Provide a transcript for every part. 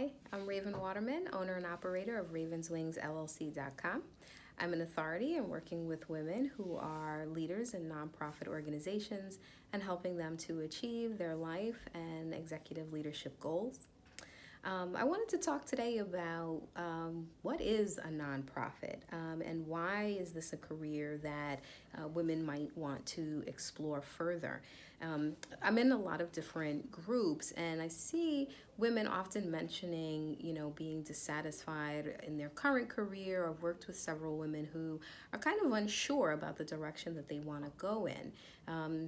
Hi, I'm Raven Waterman, owner and operator of ravenswingsllc.com. I'm an authority in working with women who are leaders in nonprofit organizations and helping them to achieve their life and executive leadership goals. I wanted to talk today about what is a nonprofit and why is this a career that women might want to explore further. I'm in a lot of different groups and I see women often mentioning, being dissatisfied in their current career. I've worked with several women who are kind of unsure about the direction that they want to go in.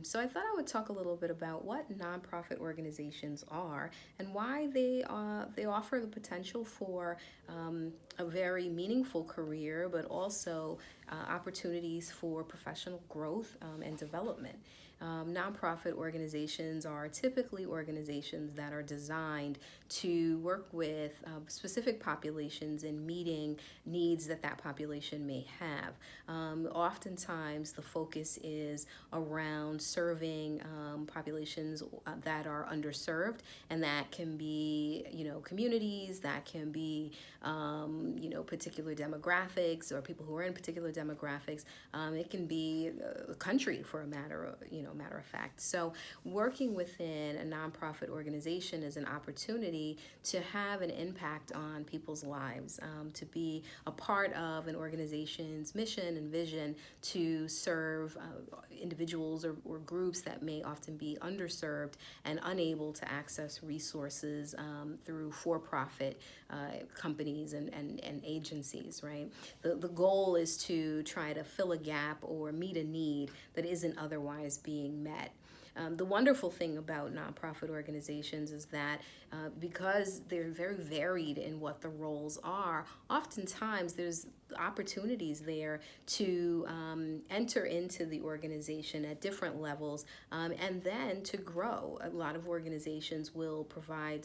So I thought I would talk a little bit about what nonprofit organizations are and why they offer the potential for a very meaningful career, but also opportunities for professional growth and development. Nonprofit organizations are typically organizations that are designed to work with specific populations and meeting needs that population may have. Oftentimes, the focus is around serving populations that are underserved, and that can be, communities, that can be, particular demographics or people who are in particular demographics. It can be a country for a matter of fact. So working within a nonprofit organization is an opportunity to have an impact on people's lives, to be a part of an organization's mission and vision to serve individuals or groups that may often be underserved and unable to access resources through for-profit companies and agencies, right? The goal is to try to fill a gap or meet a need that isn't otherwise being met. The wonderful thing about nonprofit organizations is that because they're very varied in what the roles are, oftentimes there's opportunities there to enter into the organization at different levels and then to grow. A lot of organizations will provide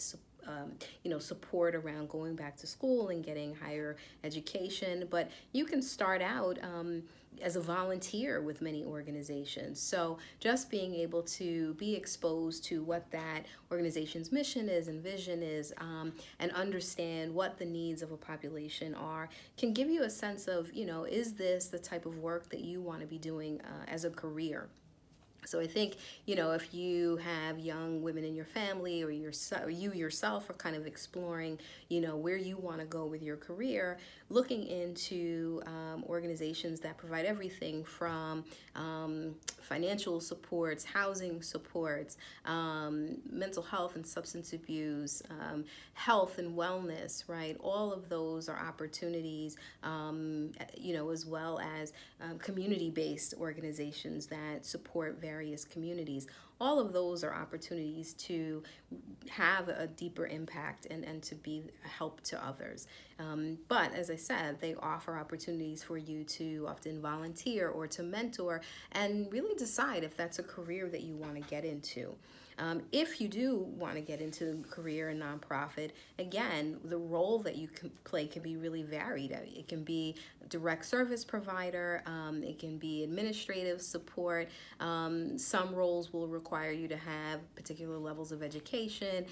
support around going back to school and getting higher education, but you can start out as a volunteer with many organizations. So just being able to be exposed to what that organization's mission is and vision is and understand what the needs of a population are can give you a sense of, is this the type of work that you want to be doing as a career? So I think, if you have young women in your family or you yourself are kind of exploring, where you want to go with your career, looking into organizations that provide everything from financial supports, housing supports, mental health and substance abuse, health and wellness, right? All of those are opportunities, as well as community-based organizations that support various communities. All of those are opportunities to have a deeper impact and to be a help to others. But as I said, they offer opportunities for you to often volunteer or to mentor and really decide if that's a career that you want to get into. If you do want to get into a career in nonprofit, again, the role that you can play can be really varied. It can be direct service provider, it can be administrative support. Some roles will require you to have particular levels of education,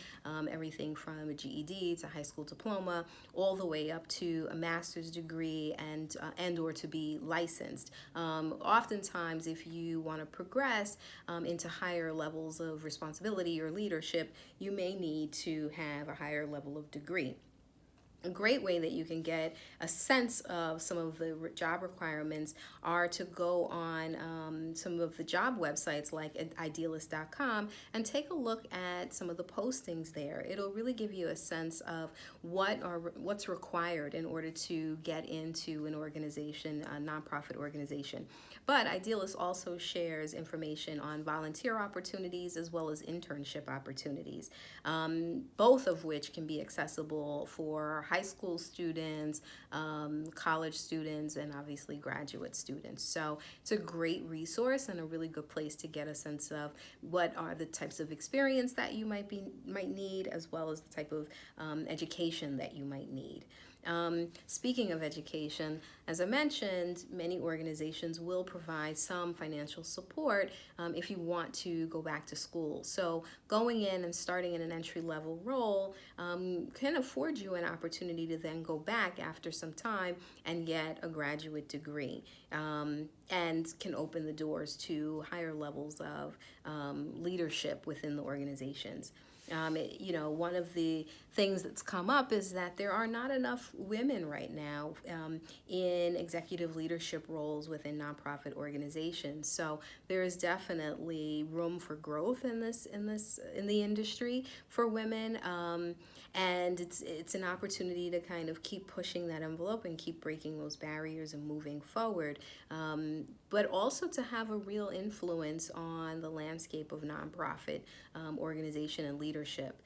everything from a GED to high school diploma, all the way up to a master's degree and or to be licensed. Oftentimes, if you want to progress into higher levels of responsibility or leadership, you may need to have a higher level of degree. A great way that you can get a sense of some of the job requirements are to go on some of the job websites like idealist.com and take a look at some of the postings there. It'll really give you a sense of what's required in order to get into an organization, a nonprofit organization. But Idealist also shares information on volunteer opportunities as well as internship opportunities, both of which can be accessible for high school students, college students, and obviously graduate students. So it's a great resource and a really good place to get a sense of what are the types of experience that you might need, as well as the type of education that you might need. Speaking of education, as I mentioned, many organizations will provide some financial support if you want to go back to school. So going in and starting in an entry-level role can afford you an opportunity to then go back after some time and get a graduate degree, and can open the doors to higher levels of leadership within the organizations. One of the things that's come up is that there are not enough women right now in executive leadership roles within nonprofit organizations. So there is definitely room for growth in the industry for women, and it's an opportunity to kind of keep pushing that envelope and keep breaking those barriers and moving forward. But also to have a real influence on the landscape of nonprofit organization and leadership.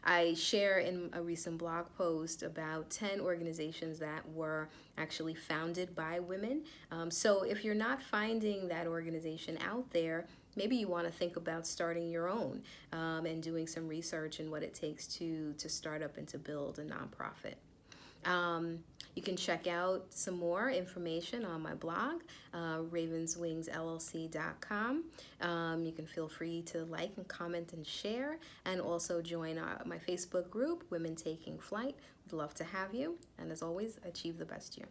I share in a recent blog post about 10 organizations that were actually founded by women. So if you're not finding that organization out there, maybe you want to think about starting your own, and doing some research in what it takes to start up and to build a nonprofit. You can check out some more information on my blog, ravenswingsllc.com. You can feel free to like and comment and share, and also join my Facebook group, Women Taking Flight. We'd love to have you, and as always, achieve the best you.